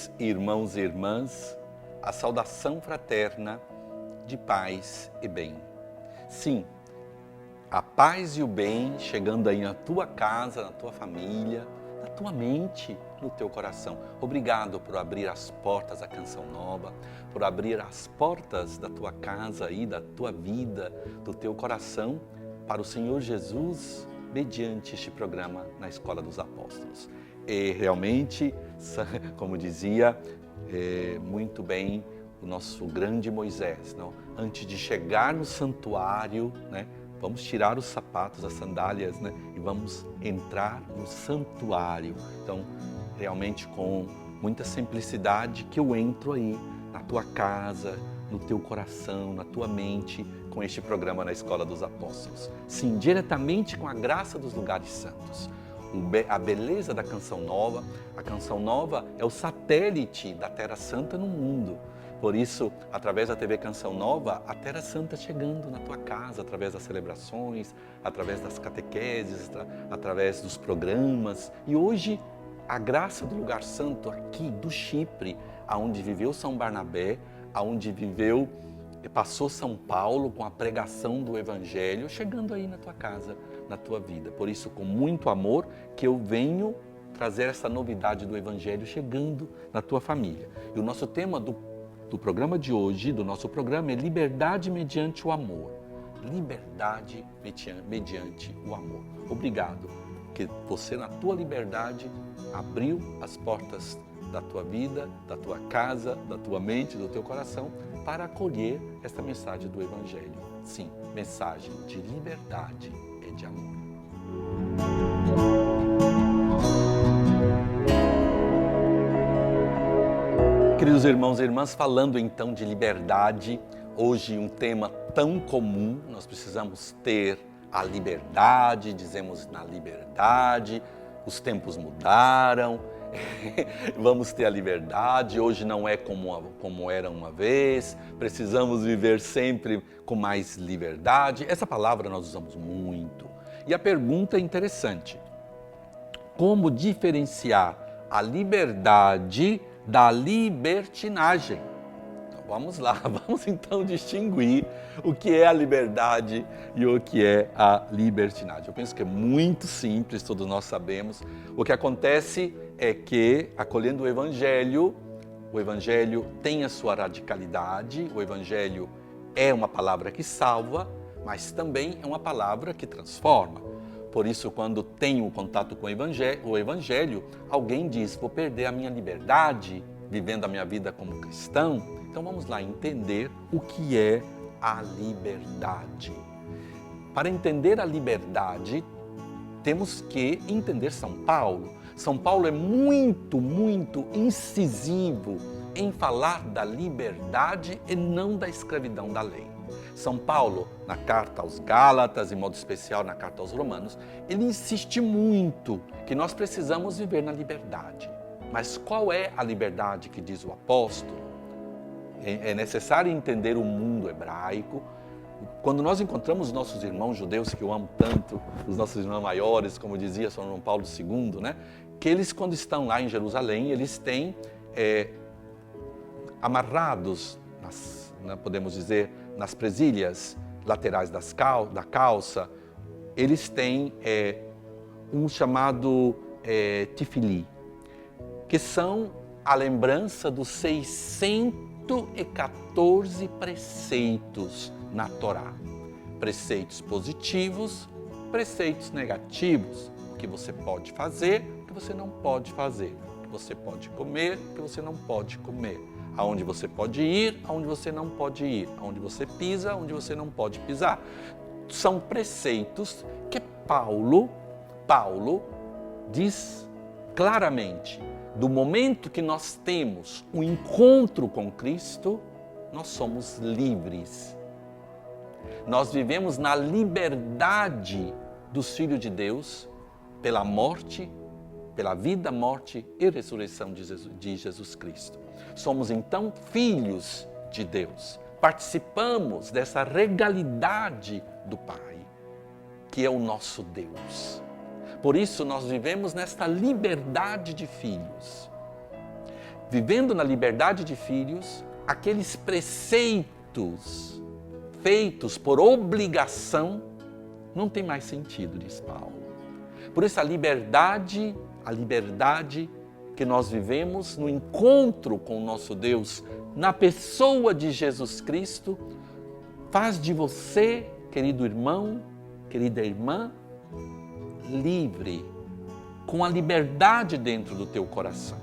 queridos irmãos e irmãs, a saudação fraterna de paz e bem. Sim, a paz e o bem chegando aí na tua casa, na tua família, na tua mente, no teu coração. Obrigado por abrir as portas da Canção Nova, por abrir as portas da tua casa e da tua vida, do teu coração, para o Senhor Jesus, mediante este programa na Escola dos Apóstolos. E realmente, como dizia muito bem o nosso grande Moisés, não? Antes de chegar no santuário, né, vamos tirar os sapatos, as sandálias, né, e vamos entrar no santuário. Então, realmente com muita simplicidade que eu entro aí na tua casa, no teu coração, na tua mente, com este programa na Escola dos Apóstolos. Sim, diretamente com a graça dos lugares santos. A beleza da Canção Nova. A Canção Nova é o satélite da Terra Santa no mundo. Por isso, através da TV Canção Nova, a Terra Santa chegando na tua casa, através das celebrações, através das catequeses, através dos programas. E hoje, a graça do lugar santo aqui do Chipre, aonde viveu São Barnabé, aonde viveu e passou São Paulo com a pregação do Evangelho, chegando aí na tua casa, na tua vida. Por isso, com muito amor, que eu venho trazer essa novidade do Evangelho chegando na tua família. E o nosso tema do programa de hoje, do nosso programa, é liberdade mediante o amor. Liberdade mediante o amor. Obrigado, que você na tua liberdade abriu as portas da tua vida, da tua casa, da tua mente, do teu coração, para acolher esta mensagem do Evangelho. Sim, mensagem de liberdade e de amor. Queridos irmãos e irmãs, falando então de liberdade, hoje um tema tão comum, nós precisamos ter a liberdade, dizemos na liberdade, os tempos mudaram, vamos ter a liberdade, hoje não é como era uma vez, precisamos viver sempre com mais liberdade. Essa palavra nós usamos muito. E a pergunta é interessante: como diferenciar a liberdade da libertinagem? Então, vamos lá, vamos então distinguir o que é a liberdade e o que é a libertinagem. Eu penso que é muito simples, todos nós sabemos. O que acontece é que, acolhendo o Evangelho tem a sua radicalidade, o Evangelho é uma palavra que salva, mas também é uma palavra que transforma. Por isso, quando tenho contato com o Evangelho, alguém diz: vou perder a minha liberdade vivendo a minha vida como cristão. Então vamos lá entender o que é a liberdade. Para entender a liberdade, temos que entender São Paulo. São Paulo é muito incisivo em falar da liberdade e não da escravidão da lei. São Paulo, na carta aos Gálatas, em modo especial na carta aos Romanos, ele insiste muito que nós precisamos viver na liberdade. Mas qual é a liberdade que diz o apóstolo? É necessário entender o mundo hebraico. Quando nós encontramos nossos irmãos judeus, que eu amo tanto, os nossos irmãos maiores, como dizia São João Paulo II, né? Que eles, quando estão lá em Jerusalém, eles têm amarrados, podemos dizer, nas presilhas laterais da calça, eles têm um chamado tifili, que são a lembrança dos 614 preceitos na Torá. Preceitos positivos, preceitos negativos, o que você pode fazer, o que você não pode fazer, o que você pode comer, o que você não pode comer, aonde você pode ir, aonde você não pode ir, aonde você pisa, aonde você não pode pisar. São preceitos que Paulo diz claramente: do momento que nós temos um encontro com Cristo, nós somos livres. Nós vivemos na liberdade dos filhos de Deus pela morte, pela vida, morte e ressurreição de Jesus Cristo. Somos então filhos de Deus. Participamos dessa regalidade do Pai, que é o nosso Deus. Por isso nós vivemos nesta liberdade de filhos. vivendo na liberdade de filhos, aqueles preceitos feitos por obrigação não tem mais sentido, diz Paulo. Por isso a liberdade que nós vivemos no encontro com o nosso Deus, na pessoa de Jesus Cristo, faz de você, querido irmão, querida irmã, livre, com a liberdade dentro do teu coração.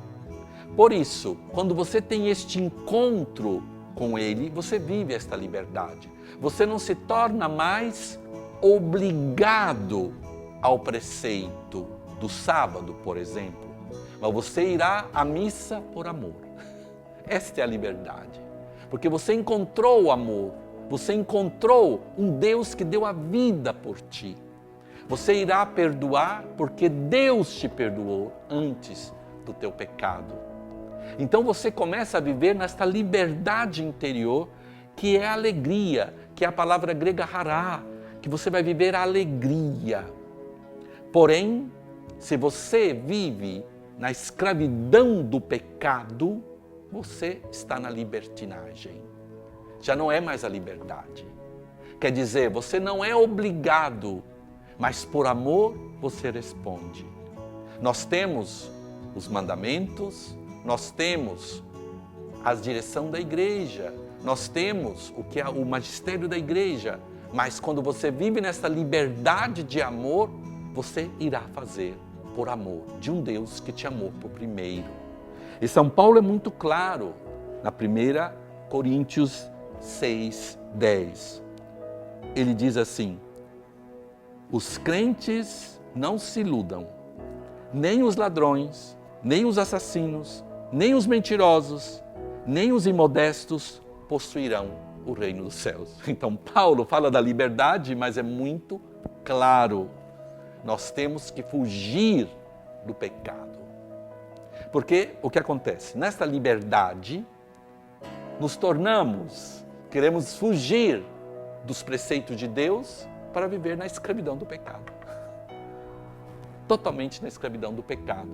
Por isso, quando você tem este encontro com Ele, você vive esta liberdade. Você não se torna mais obrigado ao preceito do sábado, por exemplo, mas você irá à missa por amor. Esta é a liberdade, porque você encontrou o amor, você encontrou um Deus que deu a vida por ti. Você irá perdoar porque Deus te perdoou antes do teu pecado. Então você começa a viver nesta liberdade interior, que é a alegria, que é a palavra grega hará, que você vai viver a alegria. Porém, se você vive na escravidão do pecado, você está na libertinagem. Já não é mais a liberdade. Quer dizer, você não é obrigado, mas por amor você responde. Nós temos os mandamentos, nós temos a direção da igreja, nós temos o que é o magistério da igreja, mas quando você vive nessa liberdade de amor, você irá fazer por amor de um Deus que te amou por primeiro. E São Paulo é muito claro na 1 Coríntios 6:10. Ele diz assim: os crentes não se iludam, nem os ladrões, nem os assassinos, nem os mentirosos, nem os imodestos possuirão o reino dos céus. Então Paulo fala da liberdade, mas é muito claro. Nós temos que fugir do pecado. Porque o que acontece? Nesta liberdade, nos tornamos, queremos fugir dos preceitos de Deus para viver na escravidão do pecado. Totalmente na escravidão do pecado.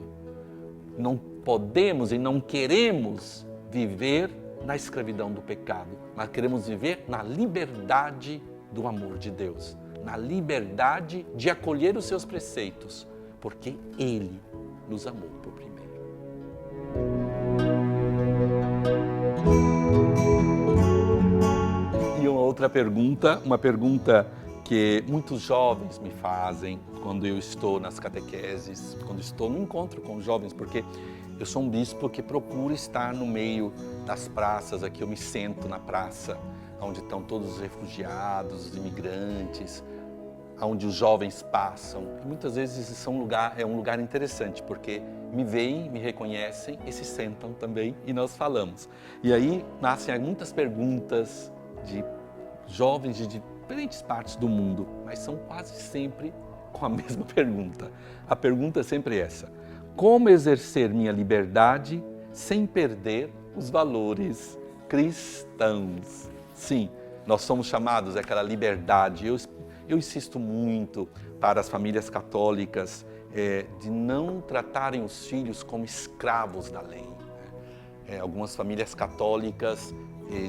Não podemos e não queremos viver na escravidão do pecado, mas queremos viver na liberdade do amor de Deus, na liberdade de acolher os seus preceitos, porque Ele nos amou por primeiro. E uma pergunta que muitos jovens me fazem quando eu estou nas catequeses, quando estou no encontro com os jovens, porque eu sou um bispo que procura estar no meio das praças, aqui eu me sento na praça, onde estão todos os refugiados, os imigrantes, onde os jovens passam. E muitas vezes é um lugar interessante, porque me veem, me reconhecem e se sentam também e nós falamos. E aí nascem muitas perguntas de jovens de diferentes partes do mundo, mas são quase sempre com a mesma pergunta. A pergunta é sempre essa: como exercer minha liberdade sem perder os valores cristãos? Sim, nós somos chamados àquela liberdade. Eu insisto muito para as famílias católicas de não tratarem os filhos como escravos da lei. Algumas famílias católicas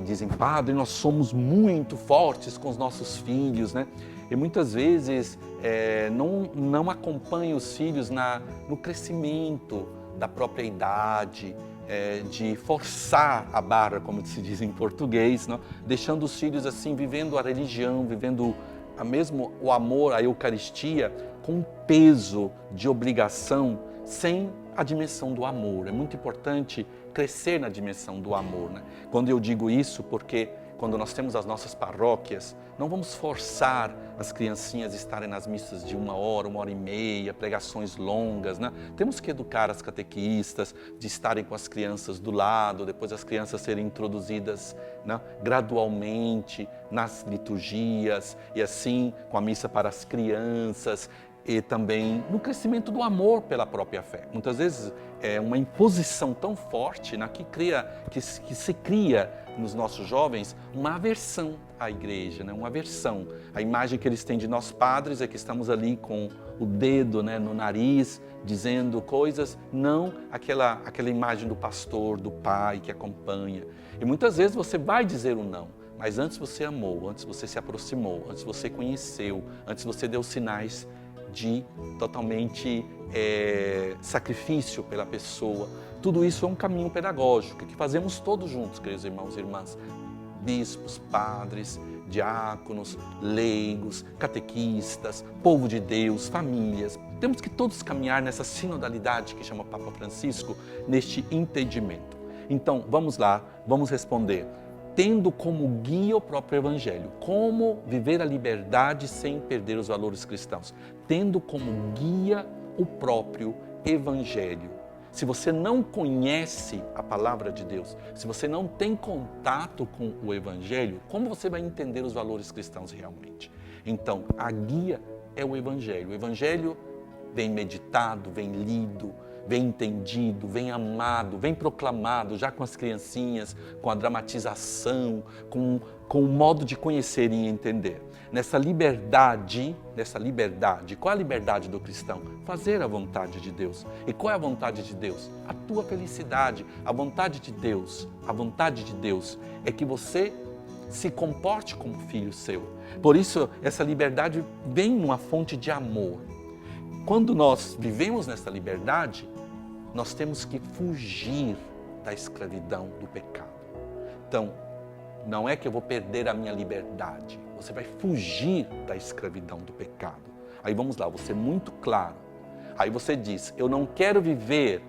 dizem: padre, nós somos muito fortes com os nossos filhos, né? E muitas vezes não acompanham os filhos no crescimento da própria idade, de forçar a barra, como se diz em português, não? Deixando os filhos assim, vivendo a religião, vivendo mesmo o amor, a Eucaristia, com um peso de obrigação, sem a dimensão do amor. É muito importante crescer na dimensão do amor, né? Quando eu digo isso, porque quando nós temos as nossas paróquias, não vamos forçar as criancinhas a estarem nas missas de 1 hora e meia, pregações longas, né? Temos que educar as catequistas, de estarem com as crianças do lado, depois as crianças serem introduzidas, né, gradualmente nas liturgias, e assim com a missa para as crianças. e também no crescimento do amor pela própria fé. Muitas vezes é uma imposição tão forte, né, que se cria nos nossos jovens uma aversão à igreja, né, uma aversão. A imagem que eles têm de nós padres é que estamos ali com o dedo, né, no nariz, dizendo coisas, não aquela imagem do pastor, do pai que acompanha. E muitas vezes você vai dizer o não, mas antes você amou, antes você se aproximou, antes você conheceu, antes você deu sinais de totalmente sacrifício pela pessoa. Tudo isso é um caminho pedagógico que fazemos todos juntos, queridos irmãos e irmãs. Bispos, padres, diáconos, leigos, catequistas, povo de Deus, famílias. Temos que todos caminhar nessa sinodalidade que chama Papa Francisco, neste entendimento. Então, vamos lá, vamos responder. Tendo como guia o próprio Evangelho. Como viver a liberdade sem perder os valores cristãos. Tendo como guia o próprio Evangelho. Se você não conhece a palavra de Deus, se você não tem contato com o Evangelho, como você vai entender os valores cristãos realmente? Então, a guia é o Evangelho. O Evangelho vem meditado, vem lido, vem entendido, vem amado, vem proclamado já com as criancinhas, com a dramatização, com o modo de conhecer e entender. Nessa liberdade, qual é a liberdade do cristão? Fazer a vontade de Deus. E qual é a vontade de Deus? A tua felicidade. A vontade de Deus é que você se comporte como filho seu. Por isso, essa liberdade vem numa fonte de amor. Quando nós vivemos nessa liberdade, nós temos que fugir da escravidão do pecado. Então, não é que eu vou perder a minha liberdade, você vai fugir da escravidão do pecado. Aí vamos lá, você é muito claro. Aí você diz, eu não quero viver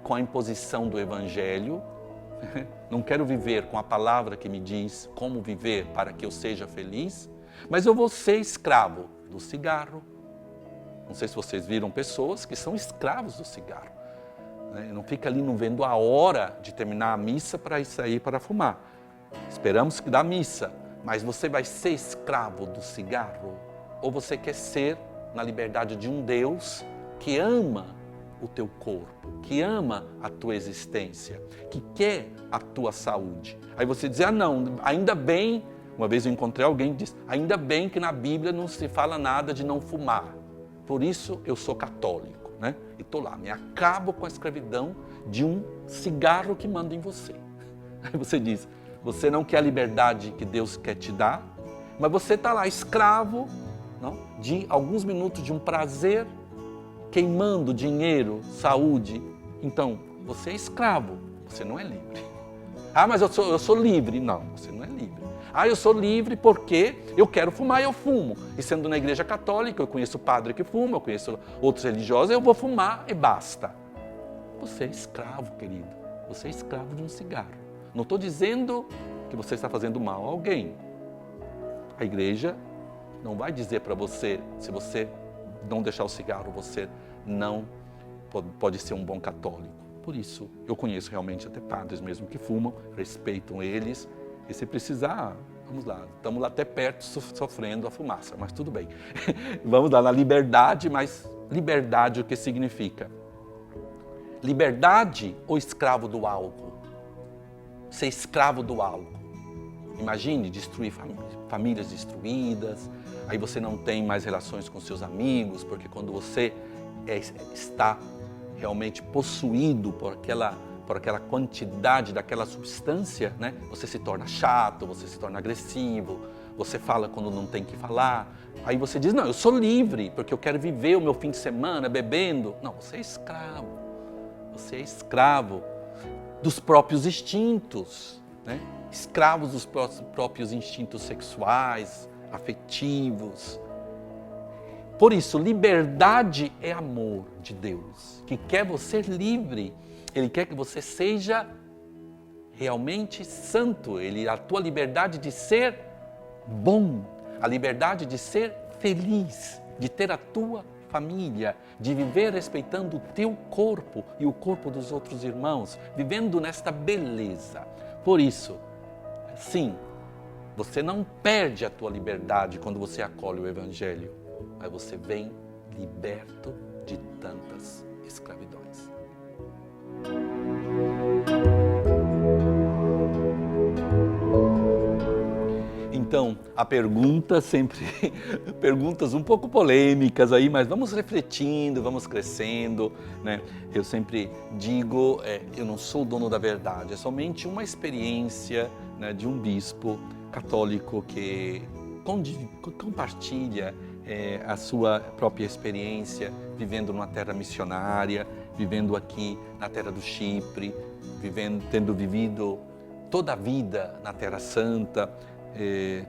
com a imposição do Evangelho, não quero viver com a palavra que me diz como viver para que eu seja feliz, mas eu vou ser escravo do cigarro. Não sei se vocês viram pessoas que são escravos do cigarro. Não fica ali não vendo a hora de terminar a missa para sair para fumar. Esperamos que dá missa, mas você vai ser escravo do cigarro? Ou você quer ser na liberdade de um Deus que ama o teu corpo, que ama a tua existência, que quer a tua saúde? Aí você diz, não, ainda bem, uma vez eu encontrei alguém que disse, ainda bem que na Bíblia não se fala nada de não fumar. Por isso eu sou católico, né? E estou lá, me acabo com a escravidão de um cigarro que manda em você. Aí você diz, você não quer a liberdade que Deus quer te dar, mas você está lá escravo, não, de alguns minutos de um prazer, queimando dinheiro, saúde. Então, você é escravo, você não é livre. Mas eu sou livre. Não, você não é livre. Eu sou livre porque eu quero fumar e eu fumo. E sendo na igreja católica, eu conheço padre que fuma, eu conheço outros religiosos, eu vou fumar e basta. Você é escravo, querido. Você é escravo de um cigarro. Não estou dizendo que você está fazendo mal a alguém. A igreja não vai dizer para você, se você não deixar o cigarro, você não pode ser um bom católico. Por isso, eu conheço realmente até padres mesmo que fumam, respeitam eles. E se precisar, vamos lá, estamos lá até perto sofrendo a fumaça, mas tudo bem. Vamos lá, na liberdade, mas liberdade o que significa? Liberdade ou escravo do álcool? Ser escravo do álcool. Imagine destruir famílias destruídas, aí você não tem mais relações com seus amigos, porque quando você está realmente possuído por aquela quantidade daquela substância, né? Você se torna chato, você se torna agressivo, você fala quando não tem que falar. Aí você diz, não, eu sou livre, porque eu quero viver o meu fim de semana bebendo. Não, você é escravo. Você é escravo dos próprios instintos, né? Escravos dos próprios instintos sexuais, afetivos. Por isso, liberdade é amor de Deus, que quer você livre. Ele quer que você seja realmente santo. A tua liberdade de ser bom, a liberdade de ser feliz, de ter a tua família, de viver respeitando o teu corpo e o corpo dos outros irmãos, vivendo nesta beleza. Por isso, sim, você não perde a tua liberdade quando você acolhe o Evangelho, mas você vem liberto de tantas escravidões. Então, a pergunta sempre, perguntas um pouco polêmicas aí, mas vamos refletindo, vamos crescendo, né? Eu sempre digo, eu não sou o dono da verdade, é somente uma experiência, né, de um bispo católico que compartilha a sua própria experiência, vivendo numa terra missionária, vivendo aqui na terra do Chipre, tendo vivido toda a vida na Terra Santa,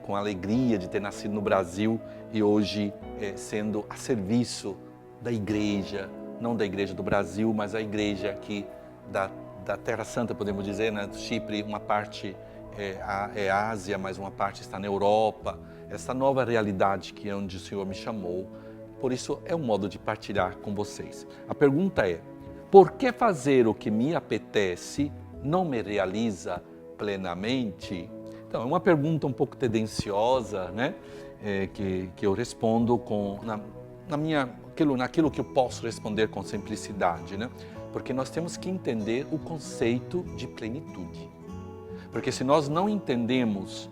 com a alegria de ter nascido no Brasil e hoje sendo a serviço da igreja, não da igreja do Brasil, mas a igreja aqui da Terra Santa, podemos dizer, né? Do Chipre, uma parte é Ásia, mas uma parte está na Europa, essa nova realidade que é onde o Senhor me chamou. Por isso é um modo de partilhar com vocês. A pergunta é: por que fazer o que me apetece não me realiza plenamente? Então, é uma pergunta um pouco tendenciosa, né? Que eu respondo naquilo que eu posso responder com simplicidade, né? Porque nós temos que entender o conceito de plenitude. Porque se nós não entendemos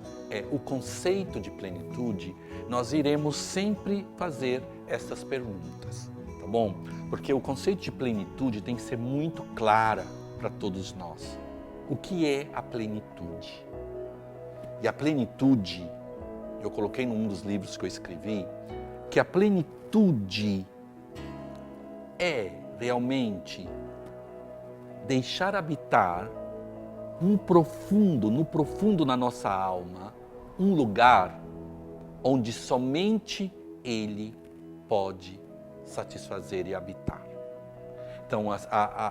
o conceito de plenitude, nós iremos sempre fazer essas perguntas, tá bom? Porque o conceito de plenitude tem que ser muito clara para todos nós. O que é a plenitude? E a plenitude, eu coloquei num dos livros que eu escrevi, que a plenitude é realmente deixar habitar no profundo na nossa alma, um lugar onde somente Ele pode satisfazer e habitar. Então,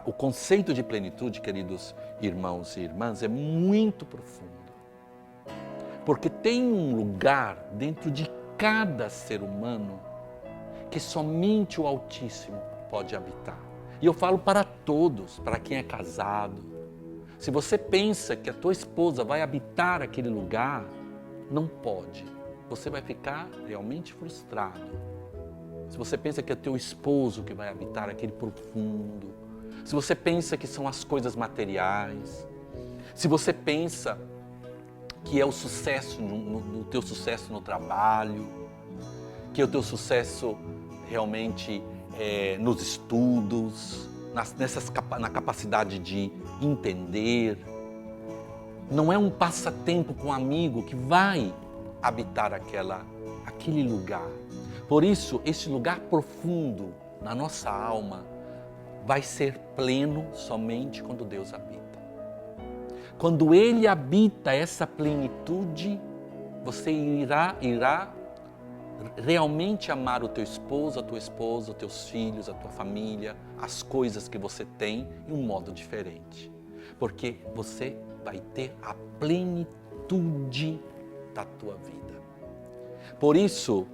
o conceito de plenitude, queridos irmãos e irmãs, é muito profundo. Porque tem um lugar dentro de cada ser humano que somente o Altíssimo pode habitar. E eu falo para todos, para quem é casado. Se você pensa que a tua esposa vai habitar aquele lugar, não pode. Você vai ficar realmente frustrado. Se você pensa que é teu esposo que vai habitar aquele profundo, se você pensa que são as coisas materiais, se você pensa que é o sucesso, no teu sucesso no trabalho, que é o teu sucesso realmente nos estudos, na capacidade de entender. Não é um passatempo com um amigo que vai habitar aquele lugar. Por isso, esse lugar profundo na nossa alma vai ser pleno somente quando Deus habita. Quando Ele habita essa plenitude, você irá realmente amar o teu esposo, a tua esposa, os teus filhos, a tua família, as coisas que você tem de um modo diferente. Porque você vai ter a plenitude da tua vida. Por isso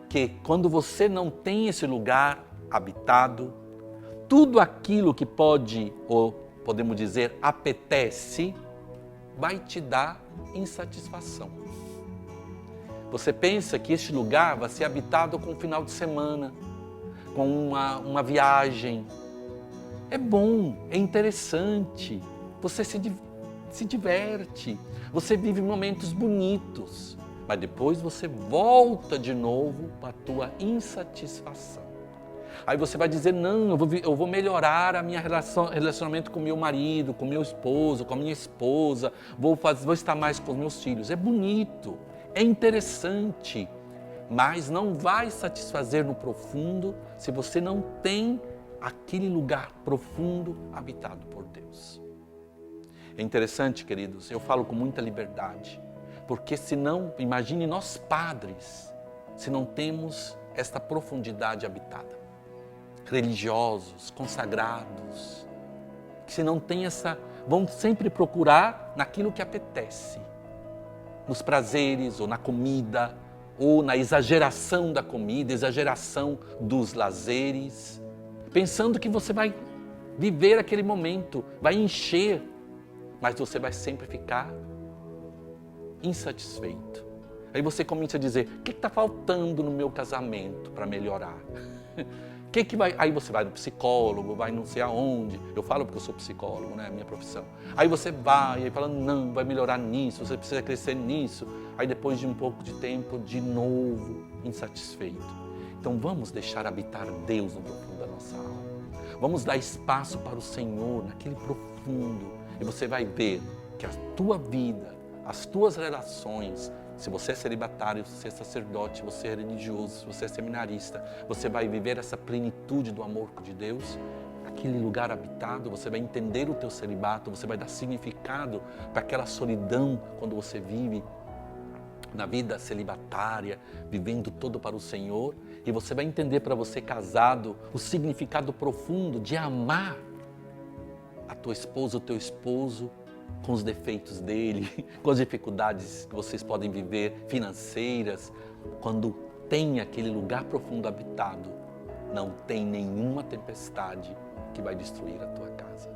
que quando você não tem esse lugar habitado, tudo aquilo que pode, ou podemos dizer, apetece, vai te dar insatisfação. Você pensa que este lugar vai ser habitado com um final de semana, com uma viagem. É bom, é interessante, você se diverte, você vive momentos bonitos, mas depois você volta de novo para a tua insatisfação. Aí você vai dizer, não, eu vou melhorar a minha relacionamento com meu marido, com meu esposo, com a minha esposa, vou estar mais com os meus filhos. É bonito, é interessante, mas não vai satisfazer no profundo se você não tem aquele lugar profundo habitado por Deus. É interessante, queridos, eu falo com muita liberdade, porque senão, imagine nós padres, se não temos esta profundidade habitada. Religiosos, consagrados, que se não tem vão sempre procurar naquilo que apetece, nos prazeres, ou na comida, ou na exageração da comida, exageração dos lazeres, pensando que você vai viver aquele momento, vai encher, mas você vai sempre ficar insatisfeito. Aí você começa a dizer, o que está faltando no meu casamento para melhorar? Aí você vai no psicólogo, vai não sei aonde. Eu falo porque eu sou psicólogo, né? É a minha profissão. Aí você vai e fala, não, vai melhorar nisso, você precisa crescer nisso. Aí depois de um pouco de tempo, de novo, insatisfeito. Então vamos deixar habitar Deus no profundo da nossa alma. Vamos dar espaço para o Senhor naquele profundo. E você vai ver que a tua vida, as tuas relações, se você é celibatário, se você é sacerdote, se você é religioso, se você é seminarista, você vai viver essa plenitude do amor de Deus, aquele lugar habitado, você vai entender o teu celibato, você vai dar significado para aquela solidão quando você vive na vida celibatária, vivendo todo para o Senhor, e você vai entender para você casado o significado profundo de amar a tua esposa, o teu esposo, com os defeitos dele, com as dificuldades que vocês podem viver financeiras. Quando tem aquele lugar profundo habitado, não tem nenhuma tempestade que vai destruir a tua casa.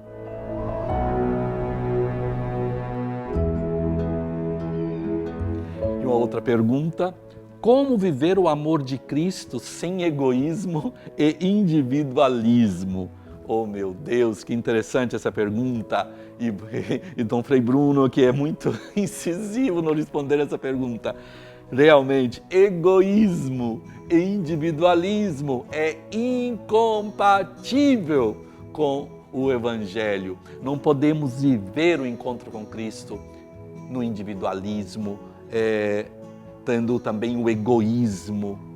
E uma outra pergunta, como viver o amor de Cristo sem egoísmo e individualismo? Oh meu Deus, que interessante essa pergunta. E Dom Frei Bruno, que é muito incisivo no responder essa pergunta. Realmente, egoísmo e individualismo é incompatível com o Evangelho. Não podemos viver o encontro com Cristo no individualismo, tendo também o egoísmo.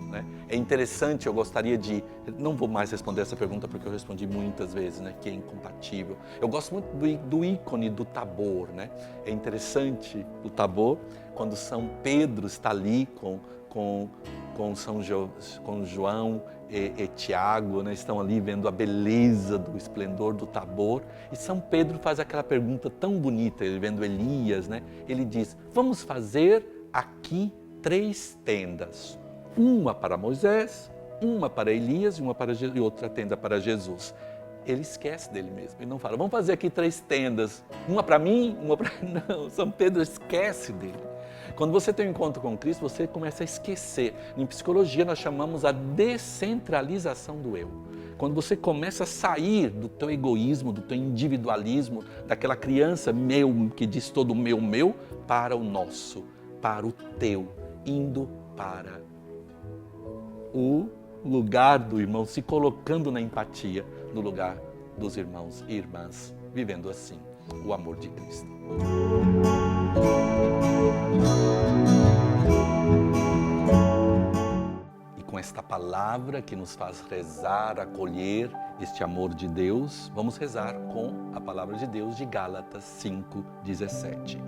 É interessante, eu gostaria de... Não vou mais responder essa pergunta porque eu respondi muitas vezes, né, que é incompatível. Eu gosto muito do ícone do Tabor, né? É interessante o Tabor, quando São Pedro está ali com João e Tiago, né? Estão ali vendo a beleza do esplendor do Tabor. E São Pedro faz aquela pergunta tão bonita, ele vendo Elias, né? Ele diz, vamos fazer aqui 3 tendas. Uma para Moisés, uma para Elias e outra tenda para Jesus. Ele esquece dele mesmo, ele não fala, vamos fazer aqui 3 tendas, uma para mim, uma para... Não, São Pedro esquece dele. Quando você tem um encontro com Cristo, você começa a esquecer. Em psicologia nós chamamos a descentralização do eu. Quando você começa a sair do teu egoísmo, do teu individualismo, daquela criança meu, que diz todo meu, para o nosso, para o teu, indo para o lugar do irmão, se colocando na empatia no lugar dos irmãos e irmãs, vivendo assim o amor de Cristo. E com esta palavra que nos faz rezar, acolher este amor de Deus, vamos rezar com a palavra de Deus de Gálatas 5:17.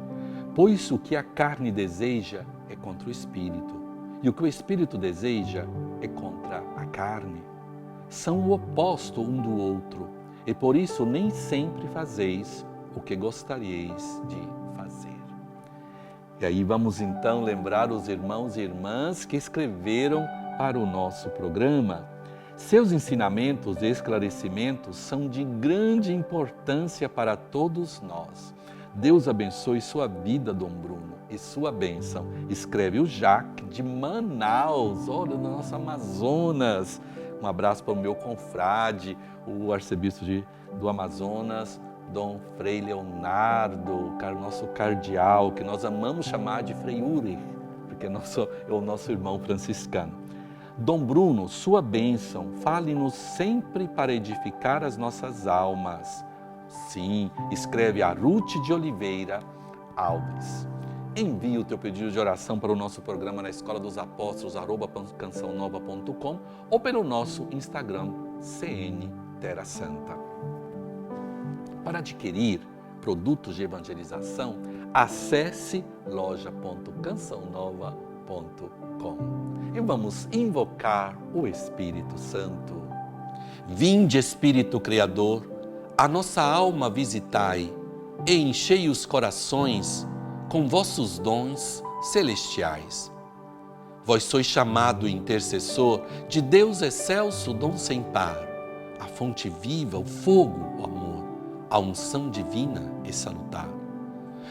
Pois o que a carne deseja é contra o Espírito, e o que o Espírito deseja é contra a carne. São o oposto um do outro, e por isso nem sempre fazeis o que gostaríeis de fazer. E aí vamos então lembrar os irmãos e irmãs que escreveram para o nosso programa. Seus ensinamentos e esclarecimentos são de grande importância para todos nós. Deus abençoe sua vida, Dom Bruno, e sua bênção. Escreve o Jaque de Manaus, olha, do nosso Amazonas. Um abraço para o meu confrade, o arcebispo do Amazonas, Dom Frei Leonardo, nosso cardeal, que nós amamos chamar de Frei Uri, porque é o nosso irmão franciscano. Dom Bruno, sua bênção, fale-nos sempre para edificar as nossas almas. Sim, escreve a Ruth de Oliveira Alves. Envie o teu pedido de oração para o nosso programa na Escola dos Apóstolos, @cançãonova.com ou pelo nosso Instagram, CN Terra Santa. Para adquirir produtos de evangelização, acesse loja.cançãonova.com e vamos invocar o Espírito Santo. Vinde, Espírito Criador, a nossa alma visitai e enchei os corações com vossos dons celestiais. Vós sois chamado intercessor de Deus excelso, dom sem par, a fonte viva, o fogo, o amor, a unção divina e salutar.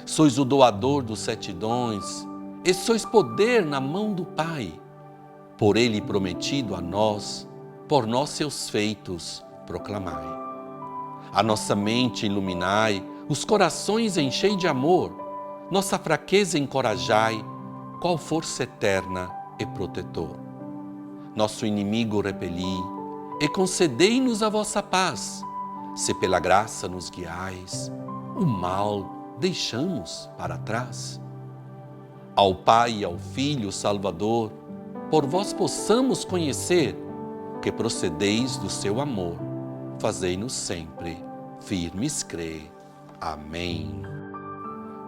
Sois o doador dos 7 dons e sois poder na mão do Pai, por Ele prometido a nós, por nós seus feitos proclamai. A nossa mente iluminai, os corações enchei de amor, nossa fraqueza encorajai, qual força eterna e protetor. Nosso inimigo repeli, e concedei-nos a vossa paz, se pela graça nos guiais, o mal deixamos para trás. Ao Pai e ao Filho Salvador, por vós possamos conhecer que procedeis do seu amor, fazei-nos sempre firmes crer. Amém.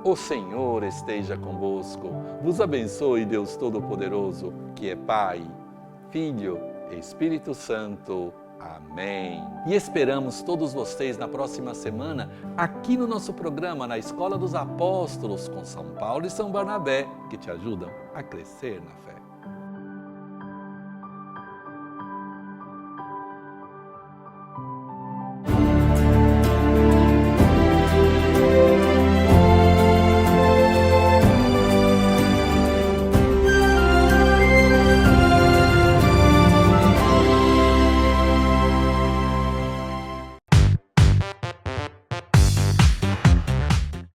O Senhor esteja convosco, vos abençoe Deus Todo-Poderoso, que é Pai, Filho e Espírito Santo. Amém. E esperamos todos vocês na próxima semana aqui no nosso programa, na Escola dos Apóstolos, com São Paulo e São Barnabé, que te ajudam a crescer na fé.